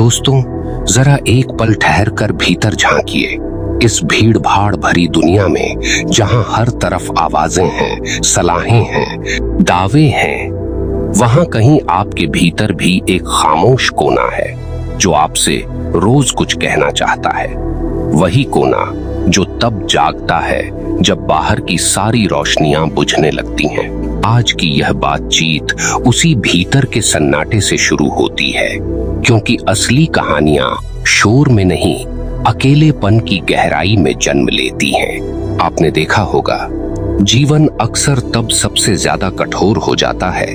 दोस्तों, जरा एक पल ठहर कर भीतर झांकिए। इस भीड़ भाड़ भरी दुनिया में जहां हर तरफ आवाजें हैं, सलाहें हैं, दावे हैं, वहां कहीं आपके भीतर भी एक खामोश कोना है जो आपसे रोज कुछ कहना चाहता है। वही कोना जो तब जागता है जब बाहर की सारी रोशनियां बुझने लगती हैं। आज की यह बातचीत उसी भीतर के सन्नाटे से शुरू होती है, क्योंकि असली कहानियां शोर में नहीं, अकेलेपन की गहराई में जन्म लेती हैं। आपने देखा होगा, जीवन अक्सर तब सबसे ज्यादा कठोर हो जाता है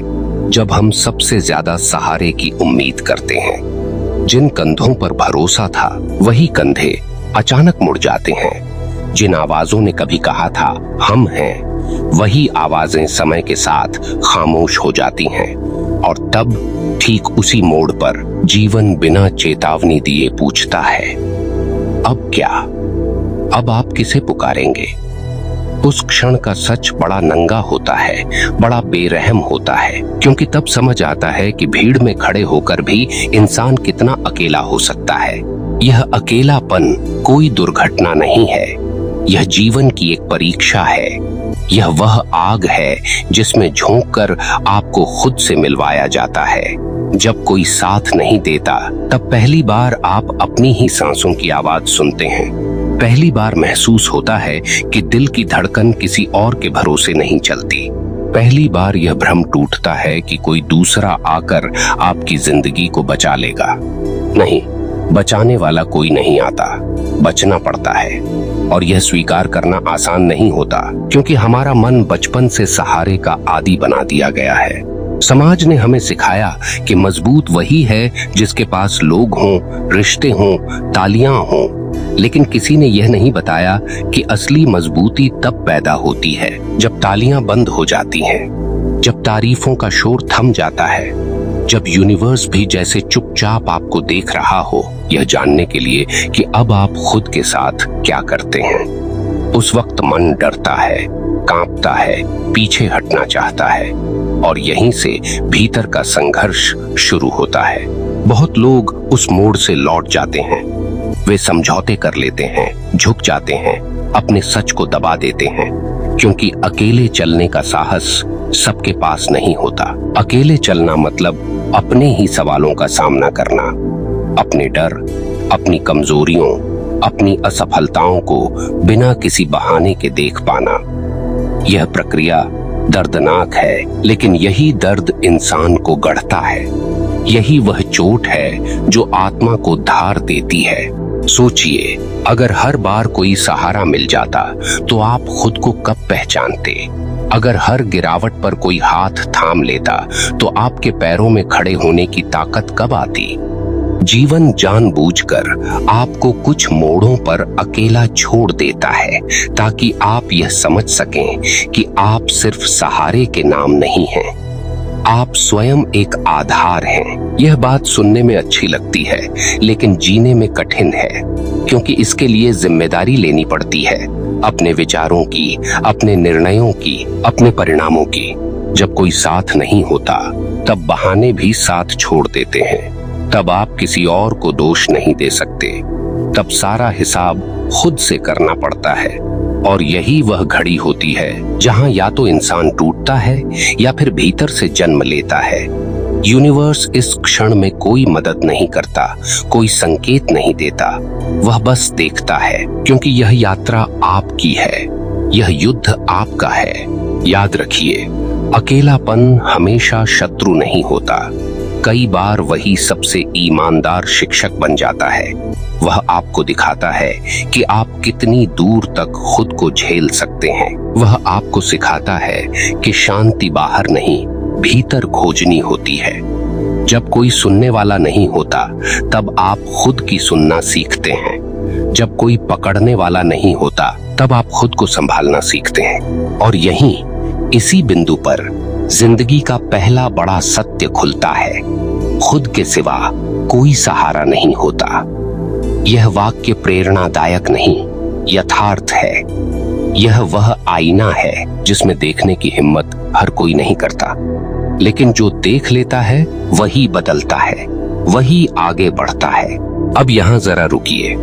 जब हम सबसे ज्यादा सहारे की उम्मीद करते हैं। जिन कंधों पर भरोसा था वही कंधे अचानक मुड़ जाते हैं। जिन आवाजों ने कभी कहा था हम हैं, वही आवाजें समय के साथ खामोश हो जाती हैं। और तब ठीक उसी मोड़ पर जीवन बिना चेतावनी दिए पूछता है, अब क्या? अब आप किसे पुकारेंगे? उस क्षण का सच बड़ा नंगा होता है, बड़ा बेरहम होता है, क्योंकि तब समझ आता है कि भीड़ में खड़े होकर भी इंसान कितना अकेला हो सकता है। यह अकेलापन कोई दुर्घटना नहीं है, यह जीवन की एक परीक्षा है। यह वह आग है जिसमें झोंककर आपको खुद से मिलवाया जाता है। जब कोई साथ नहीं देता, तब पहली बार आप अपनी ही सांसों की आवाज सुनते हैं। पहली बार महसूस होता है कि दिल की धड़कन किसी और के भरोसे नहीं चलती। पहली बार यह भ्रम टूटता है कि कोई दूसरा आकर आपकी जिंदगी को बचा लेगा। नहीं, बचाने वाला कोई नहीं आता, बचना पड़ता है। और यह स्वीकार करना आसान नहीं होता, क्योंकि हमारा मन बचपन से सहारे का आदी बना दिया गया है। समाज ने हमें सिखाया कि मजबूत वही है जिसके पास लोग हों, रिश्ते हों, तालियां हों। लेकिन किसी ने यह नहीं बताया कि असली मजबूती तब पैदा होती है जब तालियां बंद हो जाती हैं, जब तारीफों का शोर थम जाता है, जब यूनिवर्स भी जैसे चुपचाप आपको देख रहा हो, यह जानने के लिए कि अब आप खुद के साथ क्या करते हैं। उस वक्त मन डरता है, कांपता है, पीछे हटना चाहता है, और यहीं से भीतर का संघर्ष शुरू होता है। बहुत लोग उस मोड़ से लौट जाते हैं। वे समझौते कर लेते हैं, झुक जाते हैं, अपने सच को दबा देते हैं, क्योंकि अकेले चलने का साहस सबके पास नहीं होता। अकेले चलना मतलब अपने ही सवालों का सामना करना, अपने डर, अपनी कमजोरियों, अपनी असफलताओं को बिना किसी बहाने के देख पाना। यह प्रक्रिया दर्दनाक है, लेकिन यही दर्द इंसान को गढ़ता है। यही वह चोट है जो आत्मा को धार देती है। सोचिए, अगर हर बार कोई सहारा मिल जाता तो आप खुद को कब पहचानते? अगर हर गिरावट पर कोई हाथ थाम लेता तो आपके पैरों में खड़े होने की ताकत कब आती? जीवन जानबूझकर आपको कुछ मोड़ों पर अकेला छोड़ देता है, ताकि आप यह समझ सकें कि आप सिर्फ सहारे के नाम नहीं हैं, आप स्वयं एक आधार हैं। यह बात सुनने में अच्छी लगती है, लेकिन जीने में कठिन है, क्योंकि इसके लिए जिम्मेदारी लेनी पड़ती है, अपने विचारों की, अपने निर्णयों की, अपने परिणामों की। जब कोई साथ नहीं होता, तब बहाने भी साथ छोड़ देते हैं। तब आप किसी और को दोष नहीं दे सकते, तब सारा हिसाब खुद से करना पड़ता है। और यही वह घड़ी होती है जहां या तो इंसान टूटता है या फिर भीतर से जन्म लेता है। यूनिवर्स इस क्षण में कोई मदद नहीं करता, कोई संकेत नहीं देता, वह बस देखता है, क्योंकि यह यात्रा आपकी है, यह युद्ध आपका है। याद रखिए, अकेलापन हमेशा शत्रु नहीं होता, कई बार वही सबसे ईमानदार शिक्षक बन जाता है। वह आपको दिखाता है कि आप कितनी दूर तक खुद को झेल सकते हैं। वह आपको सिखाता है कि शांति बाहर नहीं, भीतर खोजनी होती है। जब कोई सुनने वाला नहीं होता, तब आप खुद की सुनना सीखते हैं। जब कोई पकड़ने वाला नहीं होता, तब आप खुद को संभालना सीखते हैं। और यहीं, इसी बिंदु पर जिंदगी का पहला बड़ा सत्य खुलता है, खुद के सिवा कोई सहारा नहीं होता। यह वाक्य प्रेरणादायक नहीं, यथार्थ है। यह वह आईना है जिसमें देखने की हिम्मत हर कोई नहीं करता, लेकिन जो देख लेता है वही बदलता है। वही आगे बढ़ता है। अब यहाँ जरा रुकिए।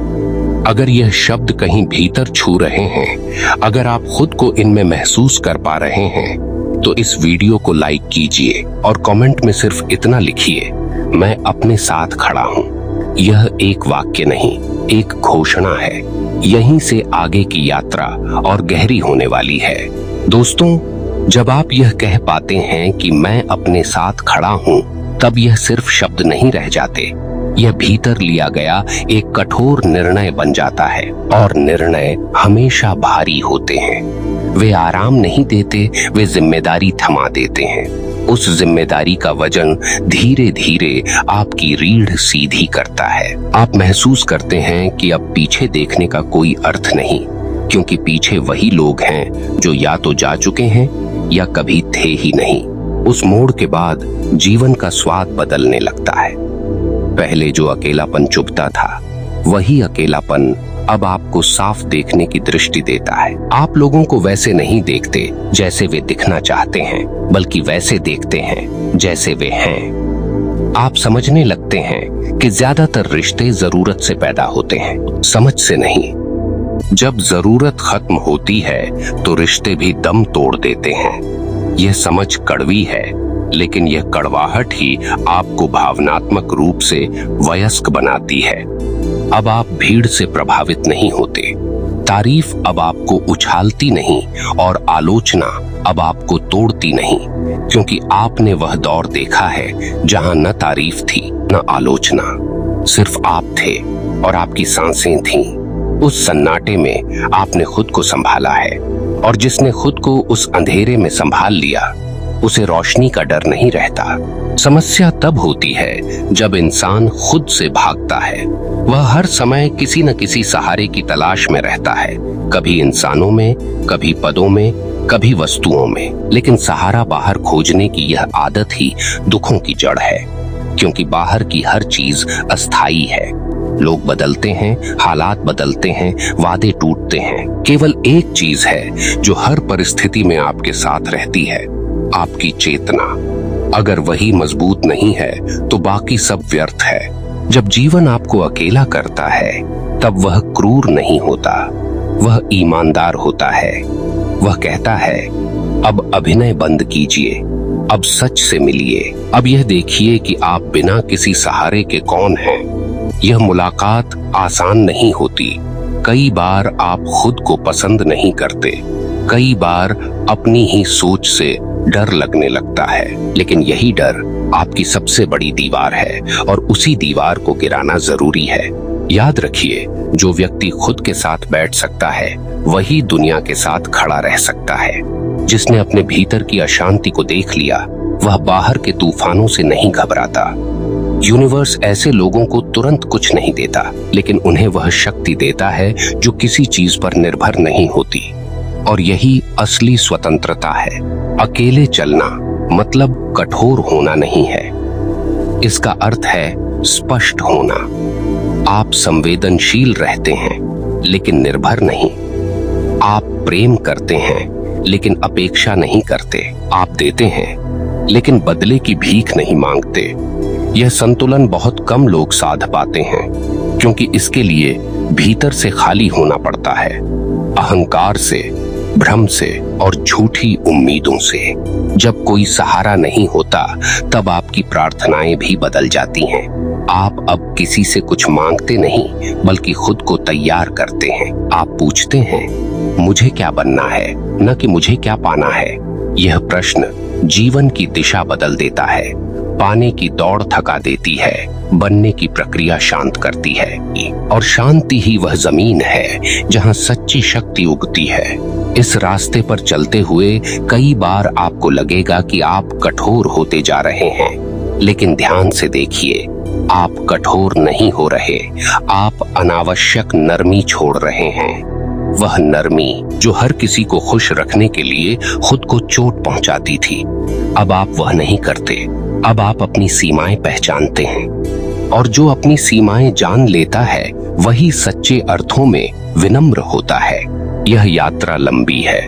अगर यह शब्द कहीं भीतर छू रहे हैं, अगर आप खुद को इनमें महसूस कर पा रहे हैं, तो इस वीडियो को लाइक कीजिए और कमेंट में सिर्फ इतना लिखिए, मैं अपने साथ खड़ा हूँ। यह एक वाक्य नहीं, एक घोषणा है। यहीं से आगे की यात्रा और गहरी होने वाली है। दोस्तों, जब आप यह कह पाते हैं कि मैं अपने साथ खड़ा हूँ, तब यह सिर्फ शब्द नहीं रह जाते। यह भीतर लिया गया एक कठोर निर्णय बन जाता है, और निर्णय हमेशा भारी होते हैं। वे आराम नहीं देते, वे जिम्मेदारी थमा देते हैं। उस जिम्मेदारी का वजन धीरे धीरे आपकी रीढ़ सीधी करता है। आप महसूस करते हैं कि अब पीछे देखने का कोई अर्थ नहीं, क्योंकि पीछे वही लोग हैं जो या तो जा चुके हैं या कभी थे ही नहीं। उस मोड़ के बाद जीवन का स्वाद बदलने लगता है। पहले जो अकेलापन चुभता था, वही अकेलापन अब आपको साफ देखने की दृष्टि देता है। आप लोगों को वैसे नहीं देखते जैसे वे दिखना चाहते हैं, बल्कि वैसे देखते हैं जैसे वे हैं। आप समझने लगते हैं कि ज्यादातर रिश्ते जरूरत से पैदा होते हैं, समझ से नहीं। जब जरूरत खत्म होती है तो रिश्ते भी दम तोड़ देते हैं। यह समझ कड़वी है, लेकिन यह कड़वाहट ही आपको भावनात्मक रूप से वयस्क बनाती है। अब आप भीड़ से प्रभावित नहीं होते, तारीफ अब आपको उछालती नहीं, और आलोचना अब आपको तोड़ती नहीं, क्योंकि आपने वह दौर देखा है जहां न तारीफ थी न आलोचना, सिर्फ आप थे और आपकी सांसें थीं। उस सन्नाटे में आपने खुद को संभाला है, और जिसने खुद को उस अंधेरे में संभाल लिया, उसे रोशनी का डर नहीं रहता। समस्या तब होती है जब इंसान खुद से भागता है। वह हर समय किसी न किसी सहारे की तलाश में रहता है, कभी इंसानों में, कभी पदों में, कभी वस्तुओं में। लेकिन सहारा बाहर खोजने की यह आदत ही दुखों की जड़ है, क्योंकि बाहर की हर चीज अस्थायी है। लोग बदलते हैं, हालात बदलते हैं, वादे टूटते हैं। केवल एक चीज है जो हर परिस्थिति में आपके साथ रहती है, आपकी चेतना। अगर वही मजबूत नहीं है तो बाकी सब व्यर्थ है। जब जीवन आपको अकेला करता है, तब वह क्रूर नहीं होता, वह ईमानदार होता है। वह कहता है, अब अभिनय बंद कीजिए, अब सच से मिलिए, अब यह देखिए कि आप बिना किसी सहारे के कौन हैं। यह मुलाकात आसान नहीं होती। कई बार आप खुद को पसंद नहीं करते, कई बार अपनी ही सोच से डर लगने लगता है, लेकिन यही डर आपकी सबसे बड़ी दीवार है, और उसी दीवार को गिराना जरूरी है। याद रखिए, जो व्यक्ति खुद के साथ बैठ सकता है, वही दुनिया के साथ खड़ा रह सकता है। जिसने अपने भीतर की अशांति को देख लिया, वह बाहर के तूफानों से नहीं घबराता। यूनिवर्स ऐसे लोगों को तुरंत कुछ नहीं देता, लेकिन उन्हें वह शक्ति देता है जो किसी चीज पर निर्भर नहीं होती, और यही असली स्वतंत्रता है। अकेले चलना मतलब कठोर होना नहीं है, इसका अर्थ है स्पष्ट होना। आप संवेदनशील रहते हैं, लेकिन निर्भर नहीं। आप प्रेम करते हैं, लेकिन अपेक्षा नहीं करते। आप देते हैं, लेकिन बदले की भीख नहीं मांगते। यह संतुलन बहुत कम लोग साध पाते हैं, क्योंकि इसके लिए भीतर से खाली होना पड़ता है, अहंकार से, भ्रम से और झूठी उम्मीदों से। जब कोई सहारा नहीं होता, तब आपकी प्रार्थनाएं भी बदल जाती हैं। आप अब किसी से कुछ मांगते नहीं, बल्कि खुद को तैयार करते हैं। आप पूछते हैं, मुझे क्या बनना है, न कि मुझे क्या पाना है। यह प्रश्न जीवन की दिशा बदल देता है। पाने की दौड़ थका देती है, बनने की प्रक्रिया शांत करती है, और शांति ही वह जमीन है जहां सच्ची शक्ति उगती है। इस रास्ते पर चलते हुए कई बार आपको लगेगा कि आप कठोर होते जा रहे हैं, लेकिन ध्यान से देखिए, आप कठोर नहीं हो रहे, आप अनावश्यक नरमी छोड़ रहे हैं। वह नरमी जो हर किसी को खुश रखने के लिए खुद को चोट पहुंचाती थी, अब आप वह नहीं करते। अब आप अपनी सीमाएं पहचानते हैं, और जो अपनी सीमाएं जान लेता है, वही सच्चे अर्थों में विनम्र होता है। यह यात्रा लंबी है,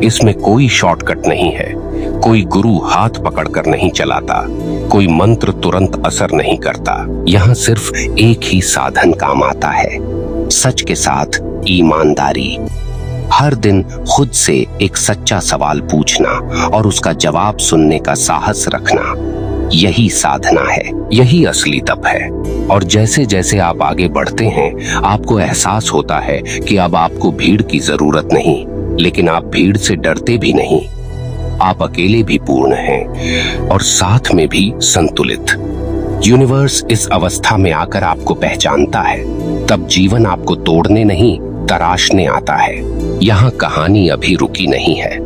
इसमें कोई शॉर्टकट नहीं है, कोई गुरु हाथ पकड़कर नहीं चलाता, कोई मंत्र तुरंत असर नहीं करता। यहाँ सिर्फ एक ही साधन काम आता है, सच के साथ ईमानदारी। हर दिन खुद से एक सच्चा सवाल पूछना और उसका जवाब सुनने का साहस रखना, यही साधना है, यही असली तप है। और जैसे जैसे आप आगे बढ़ते हैं, आपको एहसास होता है कि अब आपको भीड़ की जरूरत नहीं, लेकिन आप भीड़ से डरते भी नहीं। आप अकेले भी पूर्ण हैं और साथ में भी संतुलित। यूनिवर्स इस अवस्था में आकर आपको पहचानता है, तब जीवन आपको तोड़ने नहीं, तराशने आता है। यहाँ कहानी अभी रुकी नहीं है,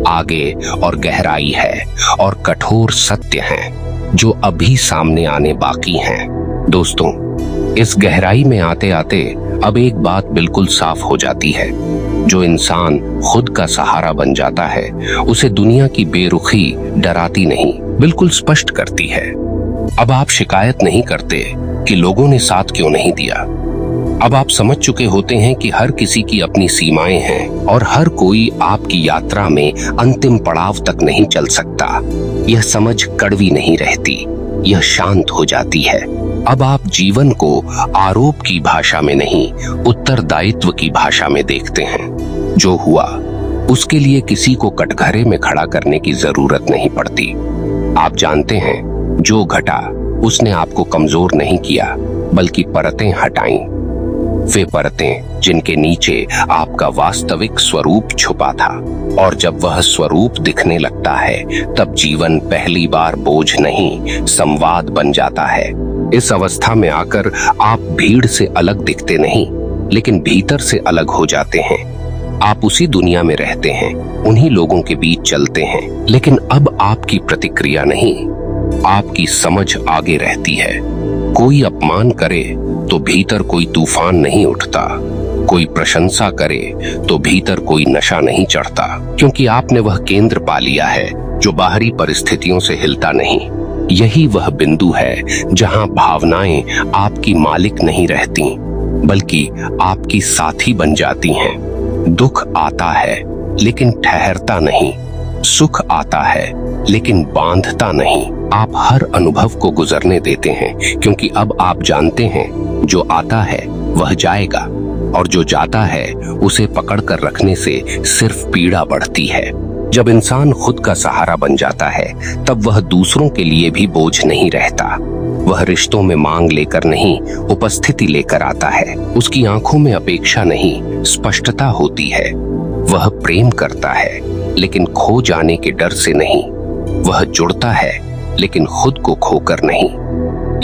आगे और गहराई है और कठोर सत्य हैं जो अभी सामने आने बाकी हैं। दोस्तों, इस गहराई में आते आते अब एक बात बिल्कुल साफ हो जाती है। जो इंसान खुद का सहारा बन जाता है, उसे दुनिया की बेरुखी डराती नहीं, बिल्कुल स्पष्ट करती है। अब आप शिकायत नहीं करते कि लोगों ने साथ क्यों नहीं दिया। अब आप समझ चुके होते हैं कि हर किसी की अपनी सीमाएं हैं और हर कोई आपकी यात्रा में अंतिम पड़ाव तक नहीं चल सकता। यह समझ कड़वी नहीं रहती, यह शांत हो जाती है। अब आप जीवन को आरोप की भाषा में नहीं, उत्तरदायित्व की भाषा में देखते हैं। जो हुआ उसके लिए किसी को कटघरे में खड़ा करने की जरूरत नहीं पड़ती। आप जानते हैं, जो घटा उसने आपको कमजोर नहीं किया, बल्कि परतें हटाई। वे परतें जिनके नीचे आपका वास्तविक स्वरूप छुपा था। और जब वह स्वरूप दिखने लगता है, तब जीवन पहली बार बोझ नहीं, संवाद बन जाता है। इस अवस्था में आकर आप भीड़ से अलग दिखते नहीं, लेकिन भीतर से अलग हो जाते हैं। आप उसी दुनिया में रहते हैं, उन्हीं लोगों के बीच चलते हैं, लेकिन अब आपकी प्रतिक्रिया नहीं, आपकी समझ आगे रहती है। कोई अपमान करे तो भीतर कोई तूफान नहीं उठता, कोई प्रशंसा करे तो भीतर कोई नशा नहीं चढ़ता, क्योंकि आपने वह केंद्र पा लिया है जो बाहरी परिस्थितियों से हिलता नहीं। यही वह बिंदु है जहां भावनाएं आपकी मालिक नहीं रहती, बल्कि आपकी साथी बन जाती हैं। दुख आता है लेकिन ठहरता नहीं, सुख आता है लेकिन बांधता नहीं। आप हर अनुभव को गुजरने देते हैं, क्योंकि अब आप जानते हैं, जो आता है वह जाएगा, और जो जाता है उसे पकड़ कर रखने से सिर्फ पीड़ा बढ़ती है। जब इंसान खुद का सहारा बन जाता है, तब वह दूसरों के लिए भी बोझ नहीं रहता। वह रिश्तों में मांग लेकर नहीं, उपस्थिति लेकर आता है। उसकी आंखों में अपेक्षा नहीं, स्पष्टता होती है। वह प्रेम करता है, लेकिन खो जाने के डर से नहीं। वह जुड़ता है, लेकिन खुद को खोकर नहीं।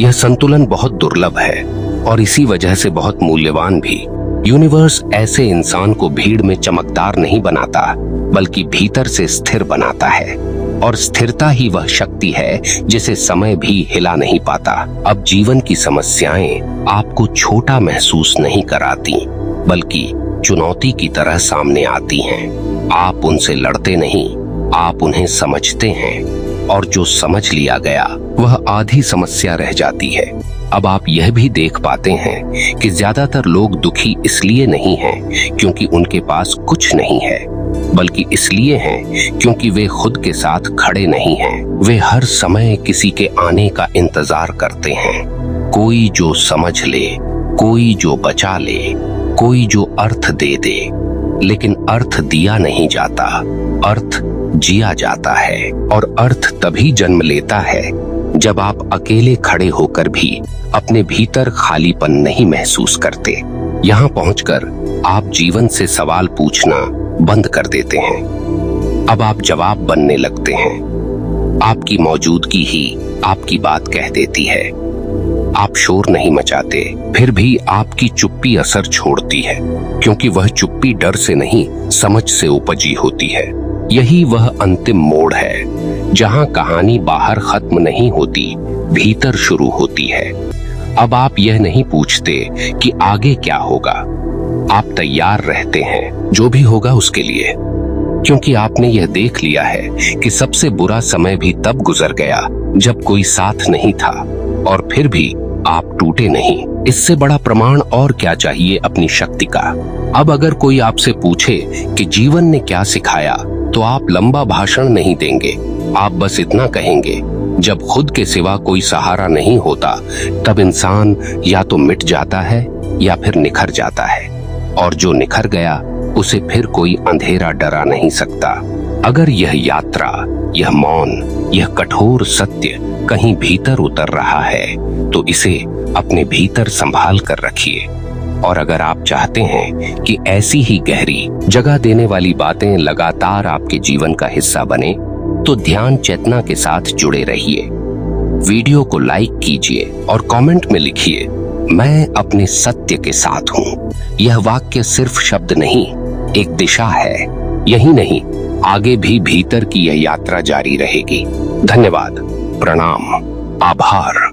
यह संतुलन बहुत दुर्लभ है और इसी वजह से बहुत मूल्यवान भी। यूनिवर्स ऐसे इंसान को भीड़ में चमकदार नहीं बनाता, बल्कि भीतर से स्थिर बनाता है। और स्थिरता ही वह शक्ति है जिसे समय भी हिला नहीं पाता। अब जीवन की समस्याएं आपको छोटा महसूस नहीं कराती, बल्कि चुनौती की तरह सामने आती हैं। आप उनसे लड़ते नहीं, आप उन्हें समझते हैं, और जो समझ लिया गया वह आधी समस्या रह जाती है। अब आप यह भी देख पाते हैं कि ज्यादातर लोग दुखी इसलिए नहीं हैं क्योंकि उनके पास कुछ नहीं है, बल्कि इसलिए हैं क्योंकि वे खुद के साथ खड़े नहीं हैं। वे हर समय किसी के आने का इंतजार करते हैं, कोई जो समझ ले, कोई जो बचा ले, कोई जो अर्थ दे दे। लेकिन अर्थ दिया नहीं जाता, अर्थ जिया जाता है। और अर्थ तभी जन्म लेता है जब आप अकेले खड़े होकर भी अपने भीतर खालीपन नहीं महसूस करते। यहाँ पहुंचकर आप जीवन से सवाल पूछना बंद कर देते हैं। अब आप जवाब बनने लगते हैं। आपकी मौजूदगी ही आपकी बात कह देती है। आप शोर नहीं मचाते, फिर भी आपकी चुप्पी असर छोड़ती है, क्योंकि वह चुप्पी डर से नहीं, समझ से उपजी होती है। यही वह अंतिम मोड़ है जहां कहानी बाहर खत्म नहीं होती, भीतर शुरू होती है। अब आप यह नहीं पूछते कि आगे क्या होगा, आप तैयार रहते हैं जो भी होगा उसके लिए, क्योंकि आपने यह देख लिया है कि सबसे बुरा समय भी तब गुजर गया जब कोई साथ नहीं था, और फिर भी आप टूटे नहीं। इससे बड़ा प्रमाण और क्या चाहिए अपनी शक्ति का। अब अगर कोई आपसे पूछे कि जीवन ने क्या सिखाया, तो आप लंबा भाषण नहीं देंगे, आप बस इतना कहेंगे, जब खुद के सिवा कोई सहारा नहीं होता तब इंसान या तो मिट जाता है या फिर निखर जाता है, और जो निखर गया उसे फिर कोई अंधेरा डरा नहीं सकता। अगर यह यात्रा, यह मौन, यह कठोर सत्य कहीं भीतर उतर रहा है तो इसे अपने भीतर संभाल कर रखिए। और अगर आप चाहते हैं कि ऐसी ही गहरी, जगह देने वाली बातें लगातार आपके जीवन का हिस्सा बने, तो ध्यान चेतना के साथ जुड़े रहिए। वीडियो को लाइक कीजिए और कमेंट में लिखिए, मैं अपने सत्य के साथ हूँ। यह वाक्य सिर्फ शब्द नहीं, एक दिशा है। यही नहीं, आगे भी भीतर की यह यात्रा जारी रहेगी। धन्यवाद, प्रणाम, आभार।